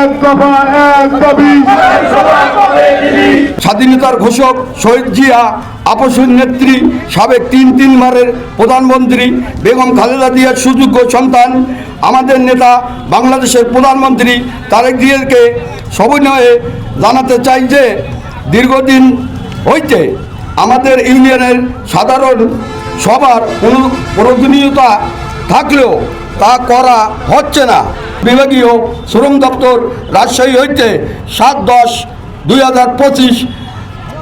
এক দফা এক দাবি। স্বাধীনতার ঘোষক শহীদ জিয়া, আপসের নেত্রী, সাবেক তিনবারের প্রধানমন্ত্রী বেগম খালেদা জিয়ার সুযোগ্য সন্তান আমাদের নেতা বাংলাদেশের প্রধানমন্ত্রী তারেক জিয়াকে সবিনয়ে জানাতে চাই যে দীর্ঘদিন হইতে আমাদের ইউনিয়নের সাধারণ সবার প্রয়োজনীয়তা থাকলেও তা করা হচ্ছে না। বিভাগীয় শ্রম দপ্তর রাজশাহী হইতে 7/10/2025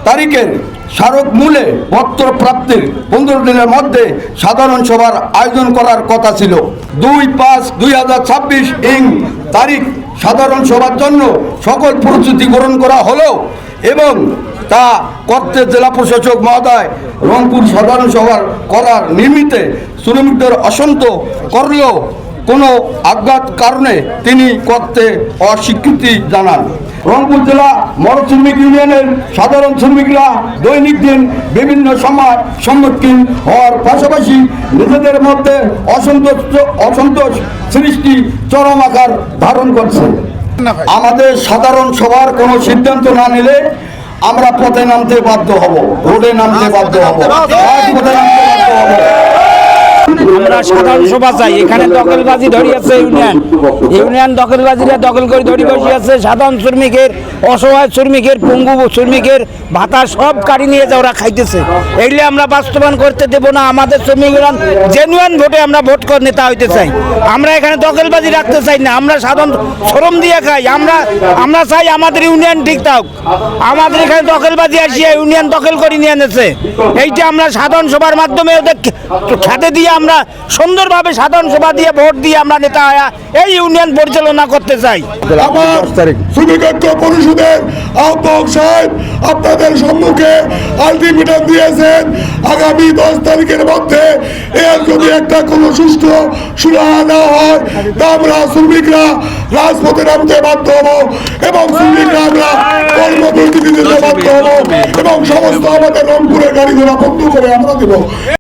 তারিখের স্মারক মূলে পত্র প্রাপ্তির 15 দিনের মধ্যে সাধারণ সভার আয়োজন করার কথা ছিল। 2/5/2026 তারিখ সাধারণ সভার জন্য সকল প্রস্তুতি গ্রহণ করা হলো এবং তা করতে জেলা প্রশাসক মহোদয় রংপুর সাধারণ সভার করার নিমিত্তে শ্রমিকদের অসন্ত করলেও কোনো আঘাত কারণে তিনি করতে অস্বীকৃতি জানান। রংপুর জেলা মরদ শ্রমিক ইউনিয়নের সাধারণ শ্রমিকরা দৈনিক দিন বিভিন্ন সময় সম্মুখীন হওয়ার পাশাপাশি নিজেদের মধ্যে অসন্তোষ সৃষ্টি চরম আকার ধারণ করছে। আমাদের সাধারণ সভার কোনো সিদ্ধান্ত না নিলে আমরা পথে নামতে বাধ্য হব, রোডে নামতে বাধ্য হব, পথে নামতে বাধ্য হব। আমরা সাধারণ সভা চাই। এখানে দখলবাজি ধরিয়েছে ইউনিয়ন দখলবাজিরা দখল করে ধরে বসে আছে। সাধারণ শ্রমিকের, অসহায় শ্রমিকের, পঙ্গু শ্রমিকের ভাতা সব কাড়ি নিয়ে যা ওরা খাইতেছে। এইগুলো আমরা বাস্তবায়ন করতে দেব না। আমাদের শ্রমিকরা জেনুইন ভোটে আমরা ভোট করে নেতা হইতে চাই। আমরা এখানে দখলবাজি রাখতে চাই না। আমরা সাধারণ শ্রম দিয়ে খাই। আমরা চাই আমাদের ইউনিয়ন ঠিক থাক। আমাদের এখানে দখলবাজি আসিয়া ইউনিয়ন দখল করে নিয়ে এনেছে। এইটা আমরা সাধারণ সভার মাধ্যমে ওদের খেতে দিয়ে আমরা সুন্দরভাবে সাধারণ সভা দিয়ে ভোট দিয়ে আমরা নেতা এই ইউনিয়ন পরিচালনা করতে চাই। আমার শ্রমিক ঐক্য পরিষদের আহ্বায়ক সাহেব আপনাদের সম্মুখে আলটিমেটাম দিয়েছেন, আগামী 10 তারিখের মধ্যে এর যদি একটা কোনো সুষ্ঠু সুরাহা না হয় তা আমরা শ্রমিকরা রাজপথে নামতে বাধ্য হব এবং শ্রমিকরা আমরা কর্মবিরতি দিতে বাধ্য হব এবং সমস্ত আমাদের রংপুরের গাড়ি ঘোড়া বন্ধ করে আমরা দেব।